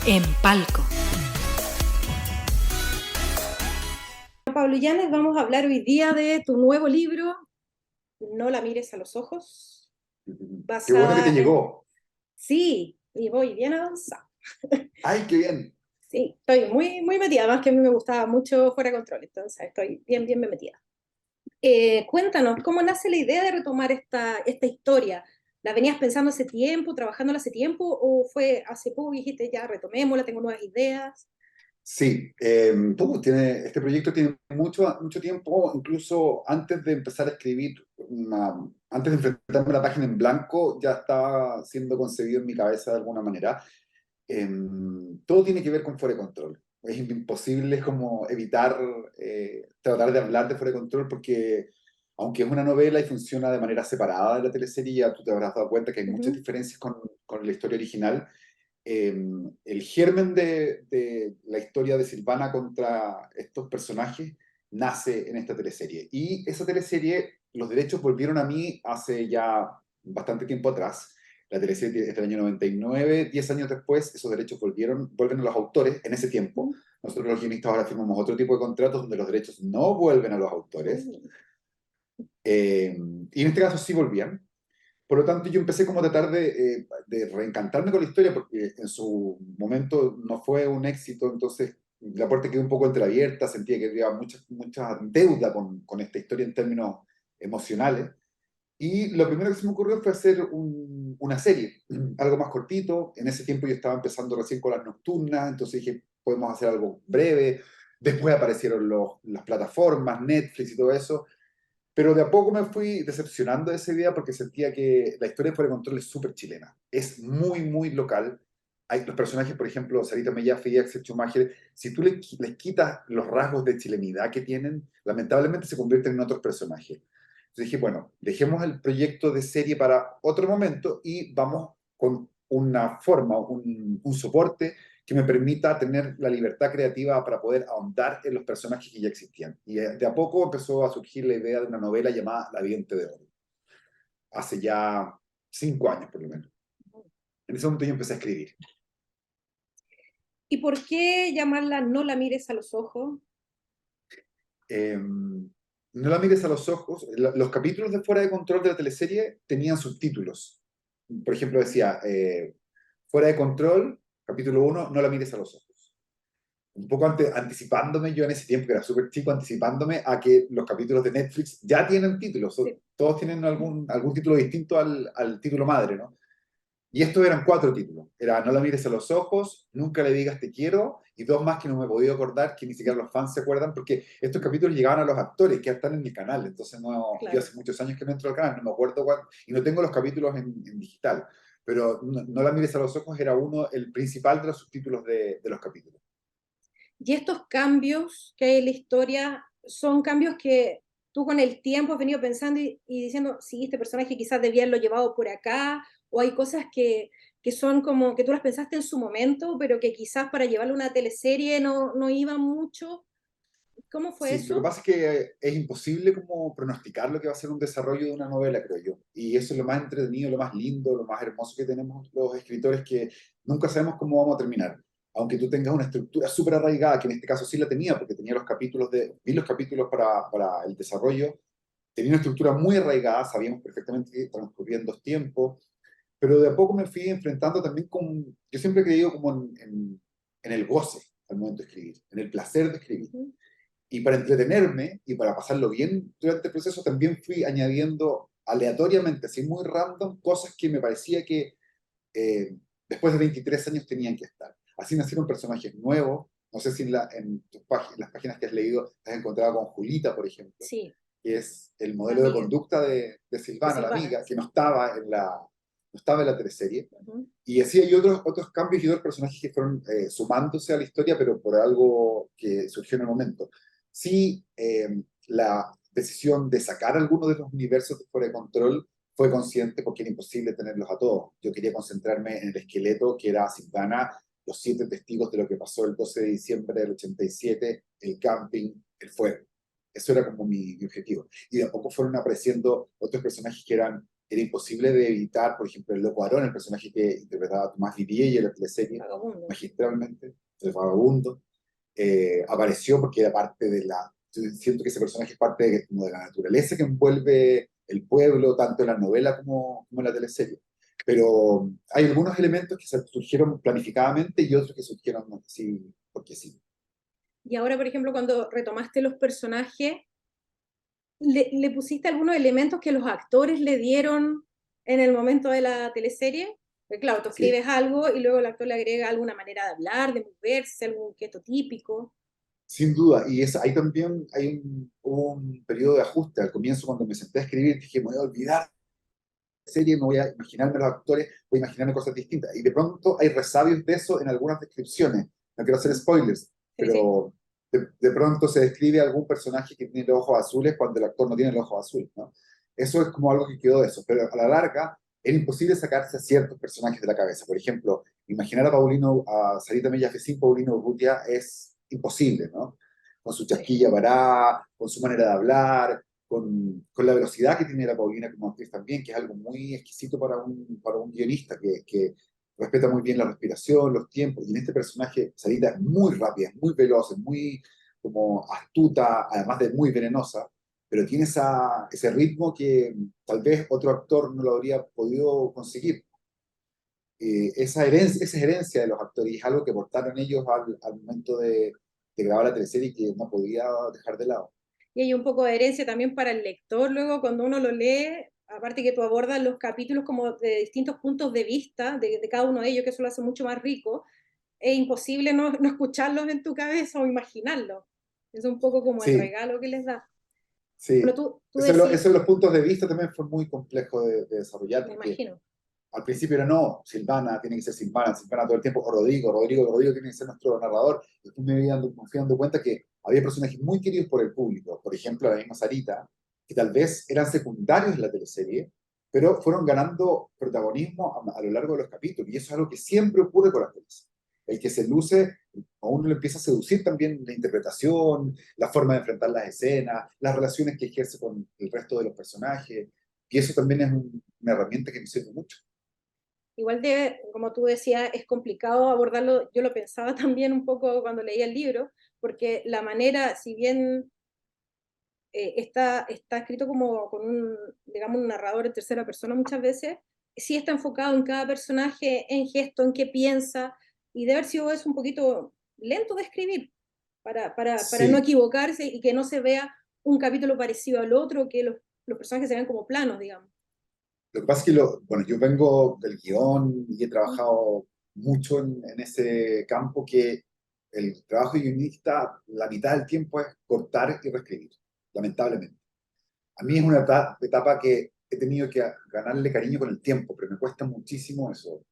En Palco. Pablo Llanes, vamos a hablar hoy día de tu nuevo libro, No la mires a los ojos, Qué bueno que te basada en... llegó. Sí, y voy bien avanzada. ¡Ay, qué bien! Sí, estoy muy metida, además que a mí me gustaba mucho Fuera de Control, entonces estoy bien metida. Cuéntanos, ¿cómo nace la idea de retomar esta historia? ¿La venías pensando hace tiempo, trabajándola hace tiempo, o fue hace poco y dijiste ya retomémosla, tengo nuevas ideas? Sí, este proyecto tiene mucho tiempo, incluso antes de empezar a escribir, antes de enfrentarme a la página en blanco, ya estaba siendo concebido en mi cabeza de alguna manera. Todo tiene que ver con Fuera de Control. Es imposible como evitar tratar de hablar de Fuera de Control porque, aunque es una novela y funciona de manera separada de la teleserie, ya tú te habrás dado cuenta que hay muchas Ujú. diferencias con la historia original. El germen de la historia de Silvana contra estos personajes nace en esta teleserie. Y esa teleserie, los derechos volvieron a mí hace ya bastante tiempo atrás. La teleserie es del año 99, 10 años después, esos derechos vuelven a los autores en ese tiempo. Nosotros los guionistas ahora firmamos otro tipo de contratos donde los derechos no vuelven a los autores. Y en este caso sí volvían. Por lo tanto, yo empecé como a tratar de reencantarme con la historia porque en su momento no fue un éxito, entonces la puerta quedó un poco entreabierta, sentía que había mucha deuda con esta historia en términos emocionales. Y lo primero que se me ocurrió fue hacer una serie, algo más cortito. En ese tiempo yo estaba empezando recién con las nocturnas, entonces dije, podemos hacer algo breve. Después aparecieron las plataformas, Netflix y todo eso. Pero de a poco me fui decepcionando de esa idea porque sentía que la historia de Fuera de Control es súper chilena. Es muy local. Hay los personajes, por ejemplo, Sarita Mellafe y Axel Schumacher, si tú les quitas los rasgos de chilenidad que tienen, lamentablemente se convierten en otros personajes. Entonces dije, bueno, dejemos el proyecto de serie para otro momento y vamos con una forma, un soporte que me permita tener la libertad creativa para poder ahondar en los personajes que ya existían. Y de a poco empezó a surgir la idea de una novela llamada La Diente de Oro. Hace ya 5 años, por lo menos. En ese momento yo empecé a escribir. ¿Y por qué llamarla No la mires a los ojos? No la mires a los ojos. Los capítulos de Fuera de Control de la teleserie tenían subtítulos. Por ejemplo, decía, Fuera de Control, capítulo 1, no la mires a los ojos. Un poco anticipándome yo en ese tiempo, que era súper chico, anticipándome a que los capítulos de Netflix ya tienen títulos, Sí. todos tienen algún título distinto al título madre, ¿no? Y estos eran 4 títulos, era No la mires a los ojos, Nunca le digas te quiero, y 2 más que no me he podido acordar, que ni siquiera los fans se acuerdan, porque estos capítulos llegaban a los actores, que ya están en mi canal, entonces no, yo Claro. hace muchos años que no entro al canal, no me acuerdo cuándo, y no tengo los capítulos en digital, pero no la mires a los ojos era el principal de los subtítulos de los capítulos. Y estos cambios que hay en la historia son cambios que tú con el tiempo has venido pensando y diciendo, sí, este personaje quizás debía haberlo llevado por acá, o hay cosas que son como que tú las pensaste en su momento, pero que quizás para llevarlo a una teleserie no iban mucho. ¿Cómo fue Sí, lo que eso? pasa es que es imposible como pronosticar lo que va a ser un desarrollo de una novela, creo yo. Y eso es lo más entretenido, lo más lindo, lo más hermoso que tenemos los escritores, que nunca sabemos cómo vamos a terminar. Aunque tú tengas una estructura súper arraigada, que en este caso sí la tenía, porque tenía vi los capítulos para el desarrollo, tenía una estructura muy arraigada, sabíamos perfectamente que transcurrían 2 tiempos, pero de a poco me fui enfrentando también yo siempre he creído como en el goce al momento de escribir, en el placer de escribir. Ujú. Y para entretenerme y para pasarlo bien durante el proceso, también fui añadiendo aleatoriamente, así muy random, cosas que me parecía que después de 23 años tenían que estar. Así nacieron personajes nuevos. No sé si las páginas que has leído te has encontrado con Julita, por ejemplo, Sí, que es el la modelo de amiga conducta de de Silvana, la Silvana. amiga, que Sí. no estaba en la teleserie. Ujú. Y así hay otros cambios y otros personajes que fueron sumándose a la historia, pero por algo que surgió en el momento. Sí, la decisión de sacar algunos de los universos de Fuera de Control fue consciente porque era imposible tenerlos a todos. Yo quería concentrarme en el esqueleto que era Silvana, los 7 testigos de lo que pasó el 12 de diciembre del 87, el camping, el fuego. Eso era como mi objetivo. Y de a poco fueron apareciendo otros personajes que eran era imposible de evitar, por ejemplo, el Loco Aarón, el personaje que interpretaba Tomás Vidiella en la teleserie, Vagabundo. magistralmente, el vagabundo, apareció porque era parte de la... Yo siento que ese personaje es parte de, como de la naturaleza que envuelve el pueblo, tanto en la novela como en la teleserie. Pero hay algunos elementos que surgieron planificadamente y otros que surgieron así porque sí. Y ahora, por ejemplo, cuando retomaste los personajes, ¿le pusiste algunos elementos que los actores le dieron en el momento de la teleserie? Porque claro, tú Sí, escribes algo y luego el actor le agrega alguna manera de hablar, de moverse, algún gesto típico. sin duda. Y es, ahí también hay hubo un periodo de ajuste. Al comienzo, cuando me senté a escribir, dije, me voy a olvidar serie, me voy a imaginarme los actores, voy a imaginarme cosas distintas. Y de pronto hay resabios de eso en algunas descripciones. No quiero hacer spoilers, Sí, sí. pero de pronto se describe algún personaje que tiene los ojos azules cuando el actor no tiene los ojos azules, ¿no? Eso es como algo que quedó de eso, pero a la larga era imposible sacarse a ciertos personajes de la cabeza. Por ejemplo, imaginar a Sarita Mellafe sin Paulino Urrutia es imposible, ¿no? Con su Sí. chasquilla parada, con su manera de hablar, con la velocidad que tiene la Paulina como actriz también, que es algo muy exquisito para un guionista que respeta muy bien la respiración, los tiempos, y en este personaje Sarita es muy rápida, es muy veloz, es muy como astuta, además de muy venenosa, pero tiene ese ritmo que tal vez otro actor no lo habría podido conseguir. Esa herencia de los actores y es algo que aportaron ellos al momento de grabar la teleserie y que no podía dejar de lado. Y hay un poco de herencia también para el lector luego cuando uno lo lee, aparte que tú abordas los capítulos como de distintos puntos de vista de cada uno de ellos, que eso lo hace mucho más rico, es imposible no escucharlos en tu cabeza o imaginarlos. Es un poco como el Sí, regalo que les da. Bueno, sí. tú Eso decís, de los puntos de vista también fue muy complejo de desarrollar me porque imagino, al principio era no, Silvana tiene que ser Silvana, Silvana todo el tiempo, o Rodrigo tiene que ser nuestro narrador. Después me fui dando cuenta que había personajes muy queridos por el público, por ejemplo, la misma Sarita, que tal vez eran secundarios en la teleserie, pero fueron ganando protagonismo a lo largo de los capítulos, y eso es algo que siempre ocurre con las teleseries. El que se luce, a uno le empieza a seducir también la interpretación, la forma de enfrentar las escenas, las relaciones que ejerce con el resto de los personajes, y eso también es una herramienta que me sirve mucho. igual de, como tú decías, es complicado abordarlo, yo lo pensaba también un poco cuando leía el libro, porque la manera, si bien está escrito como con un, digamos, un narrador en tercera persona muchas veces, sí está enfocado en cada personaje, en gesto, en qué piensa, y de haber sido eso un poquito lento de escribir, para no Sí, equivocarse y que no se vea un capítulo parecido al otro, que los personajes se vean como planos, digamos. lo que pasa es que bueno, yo vengo del guión y he trabajado mucho en ese campo que el trabajo de guionista, la mitad del tiempo es cortar y reescribir, lamentablemente. A mí es una etapa que he tenido que ganarle cariño con el tiempo, pero me cuesta muchísimo eso.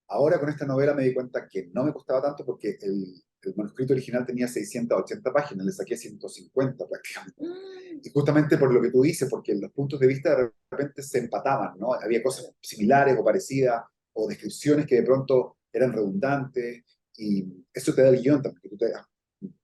Ahora con esta novela me di cuenta que no me costaba tanto porque el manuscrito original tenía 680 páginas, le saqué 150 prácticamente. Mm, Y justamente por lo que tú dices, porque los puntos de vista de repente se empataban, ¿no? Había cosas similares o parecidas, o descripciones que de pronto eran redundantes, y eso te da el guión también, que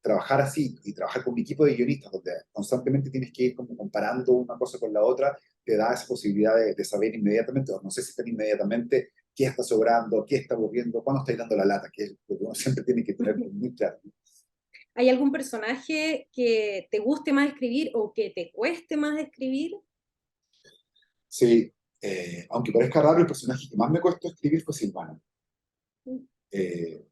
trabajar así y trabajar con un equipo de guionistas donde constantemente tienes que ir como comparando una cosa con la otra, te da esa posibilidad de saber inmediatamente, o no sé si tan inmediatamente, qué está sobrando, qué está ocurriendo, cuándo estáis dando la lata, que es lo que uno siempre tiene que tener muy claro. ¿hay algún personaje que te guste más escribir o que te cueste más escribir? Sí, aunque parezca raro, el personaje que más me costó escribir fue Silvana. El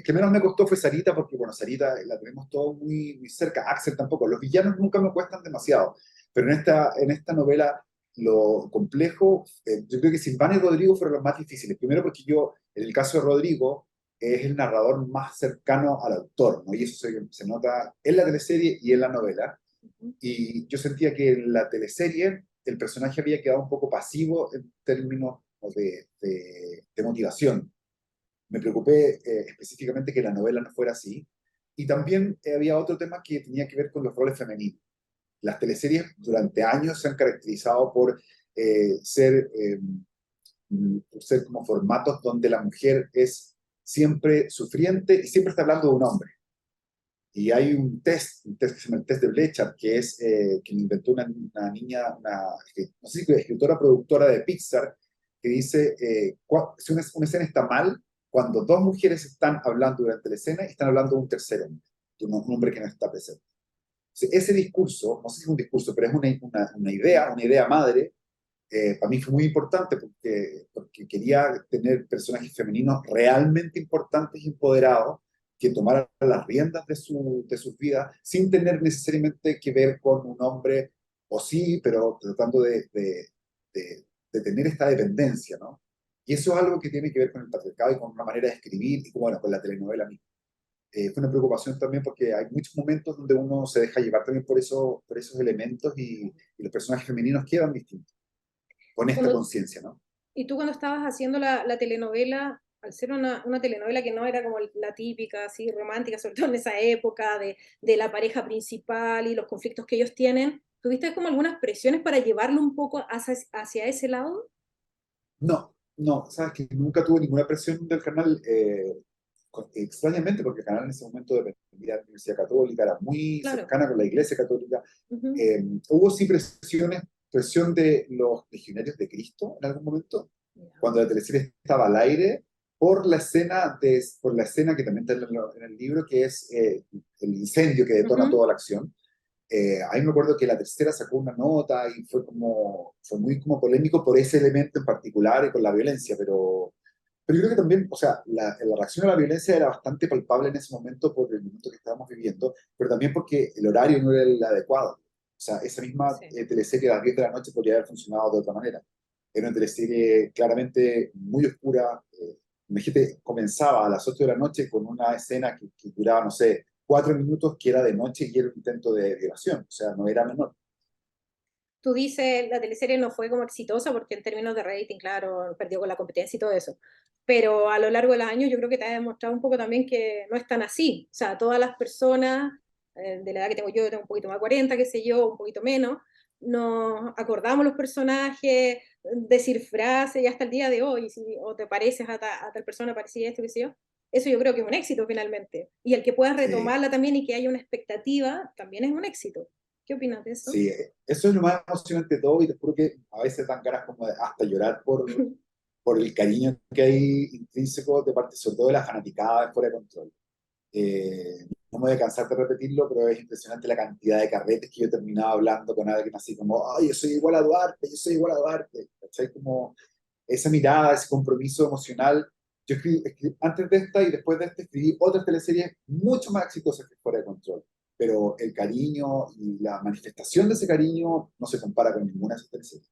que menos me costó fue Sarita, porque bueno, Sarita la tenemos todo muy cerca. Axel tampoco. Los villanos nunca me cuestan demasiado. Pero en esta novela, lo complejo, yo creo que Silvana y Rodrigo fueron los más difíciles. Primero porque yo, en el caso de Rodrigo, es el narrador más cercano al autor, ¿no? Y eso se nota en la teleserie y en la novela. Y yo sentía que en la teleserie el personaje había quedado un poco pasivo en términos de motivación. Me preocupé específicamente que la novela no fuera así. Y también había otro tema que tenía que ver con los roles femeninos. Las teleseries durante años se han caracterizado por ser como formatos donde la mujer es siempre sufriente y siempre está hablando de un hombre. Y hay un test que se llama el test de Blechat, que es que inventó una niña, no sé si es escritora, productora de Pixar, que dice, si una escena está mal, cuando dos mujeres están hablando durante la escena y están hablando de un tercer hombre, de un hombre que no está presente. Entonces, ese discurso, no sé si es un discurso, pero es una idea madre, para mí fue muy importante porque quería tener personajes femeninos realmente importantes y empoderados que tomaran las riendas de sus vidas sin tener necesariamente que ver con un hombre, o sí, pero tratando de tener esta dependencia, ¿no? Y eso es algo que tiene que ver con el patriarcado y con una manera de escribir y bueno, con la telenovela misma. Fue una preocupación también porque hay muchos momentos donde uno se deja llevar también por esos elementos y los personajes femeninos quedan distintos con esta Cuando, conciencia, ¿no? y tú cuando estabas haciendo la telenovela, al ser una telenovela que no era como la típica, así romántica, sobre todo en esa época de la pareja principal y los conflictos que ellos tienen, ¿tuviste como algunas presiones para llevarlo un poco hacia ese lado? No, no, sabes que nunca tuve ninguna presión del canal, extrañamente, porque el canal en ese momento dependía de la Universidad Católica, era muy Claro. cercana con la Iglesia Católica. Ujú. Hubo sí presión de los legionarios de Cristo en algún momento, Ya. cuando la teleserie estaba al aire, por la escena que también está en el libro, que es el incendio que detona Ujú. toda la acción. Ahí me acuerdo que la tercera sacó una nota y fue muy como polémico por ese elemento en particular y con la violencia, pero yo creo que también, o sea, la reacción a la violencia era bastante palpable en ese momento por el momento que estábamos viviendo, pero también porque el horario no era el adecuado. O sea, esa misma Sí. teleserie a las 10 de la noche podría haber funcionado de otra manera. Era una teleserie claramente muy oscura. Imagínate, comenzaba a las 8 de la noche con una escena que duraba, no sé, 4 minutos, que era de noche y era un intento de violación. O sea, no era menor. Tú dices, la teleserie no fue como exitosa porque en términos de rating, claro, perdió con la competencia y todo eso. Pero a lo largo de los años yo creo que te ha demostrado un poco también que no es tan así. O sea, todas las personas de la edad que tengo yo tengo un poquito más 40, qué sé yo, un poquito menos, nos acordamos los personajes, decir frases y hasta el día de hoy, si, o te pareces a tal persona, parecía esto, qué sé yo. Eso yo creo que es un éxito finalmente. Y el que puedas Sí, retomarla también y que haya una expectativa, también es un éxito. ¿Qué opinas de eso? sí, eso es lo más emocionante de todo y te juro que a veces dan ganas como de hasta llorar por el cariño que hay intrínseco de parte, sobre todo de la fanaticada de Fuera de Control. No me voy a cansar de repetirlo, pero es impresionante la cantidad de carretes que yo terminaba hablando con alguien así como, ay, yo soy igual a Duarte, yo soy igual a Duarte. ¿Cachai? Como esa mirada, ese compromiso emocional. Yo antes de esta y después de esta escribí otras teleseries mucho más exitosas que Fuera de Control, pero el cariño y la manifestación de ese cariño no se compara con ninguna de esas teleseries.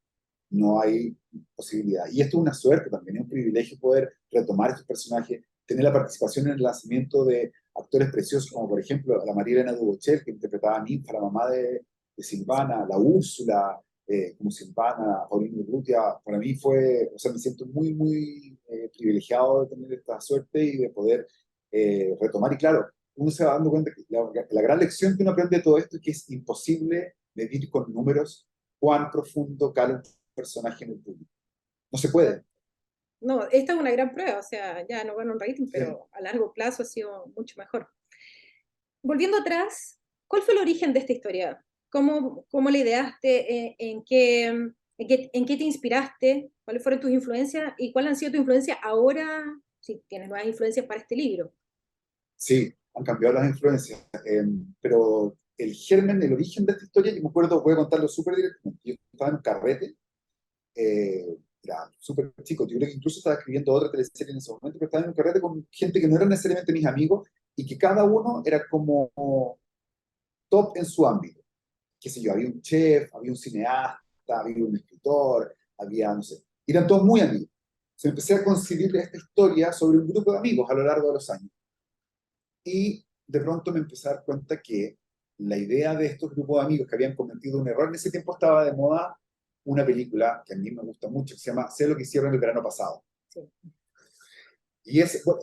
No hay posibilidad. Y esto es una suerte también, es un privilegio poder retomar estos personajes, tener la participación en el lanzamiento de actores preciosos como por ejemplo la María Elena Dubochel, que interpretaba a Ninfa, la mamá de Silvana, la Úrsula, como Silvana, Paulina Urrutia. Para mí fue, o sea, me siento muy, muy privilegiado de tener esta suerte y de poder retomar. Y claro, uno se va dando cuenta que la gran lección que uno aprende de todo esto es que es imposible medir con números cuán profundo cala un personaje en el público. No se puede. No, esta es una gran prueba, o sea, ya no gana un rating, Sí. pero a largo plazo ha sido mucho mejor. Volviendo atrás, ¿cuál fue el origen de esta historia? ¿Cómo la ideaste? ¿En qué te inspiraste? ¿Cuáles fueron tus influencias? ¿Y cuáles han sido tus influencias ahora, si tienes nuevas influencias para este libro? Sí, han cambiado las influencias, pero el germen, el origen de esta historia, yo me acuerdo, voy a contarlo súper directamente. Yo estaba en un carrete, era súper chico, yo creo que incluso estaba escribiendo otra teleserie en ese momento, pero estaba en un carrete con gente que no eran necesariamente mis amigos y que cada uno era como top en su ámbito. Qué sé yo, había un chef, había un cineasta, había un escritor, había, no sé, eran todos muy amigos. Se empecé a concebir esta historia sobre un grupo de amigos a lo largo de los años. Y de pronto me empecé a dar cuenta que la idea de estos grupos de amigos que habían cometido un error, en ese tiempo estaba de moda una película que a mí me gusta mucho, que se llama Sé lo que hicieron el verano pasado. Sí. Y bueno,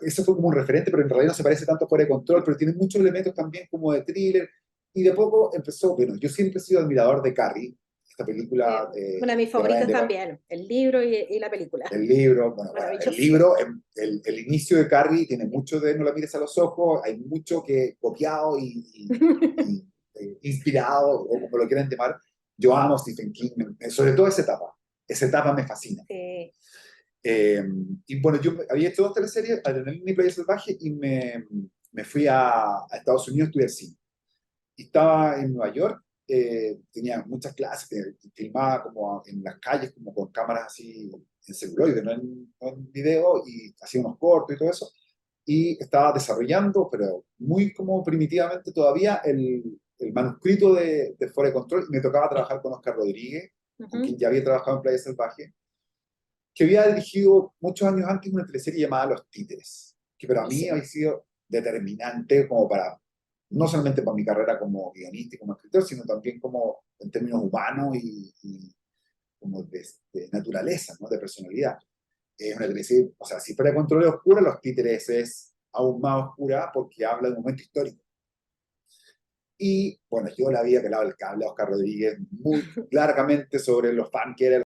eso fue como un referente, pero en realidad no se parece tanto a Fuera de Control, pero tiene muchos elementos también como de thriller. Y de poco empezó, bueno, yo siempre he sido admirador de Carrie, esta película Una de mis de Brian favoritas De Palma. también, el libro y la película. El libro, bueno, el Maravilloso. libro, el inicio de Carrie tiene mucho de No la mires a los ojos, hay mucho que copiado inspirado, o como lo quieran llamar. Yo amo Stephen King, sobre todo esa etapa me fascina. Sí. Y bueno, yo había hecho 2 teleseries, Adrenalina y Playa Salvaje, y me fui a Estados Unidos a estudiar cine. Y estaba en Nueva York, tenía muchas clases, filmaba como en las calles, como con cámaras así en celuloide, no en video, y hacía unos cortos y todo eso. Y estaba desarrollando, pero muy como primitivamente todavía, el manuscrito de Fuera de Control, y me tocaba trabajar con Oscar Rodríguez, con quien ya había trabajado en Playa Salvaje, que había dirigido muchos años antes una teleserie llamada Los Títeres, que para mí Buenísima. había sido determinante como para, no solamente para mi carrera como guionista y como escritor, sino también como en términos humanos y como de naturaleza, ¿no? De personalidad. Es una teleserie, o sea, si Fuera de Control es oscura, Los Títeres es aún más oscura porque habla de un momento histórico. Y bueno, yo le había pelado el cable a Oscar Rodríguez muy largamente sobre los fan que era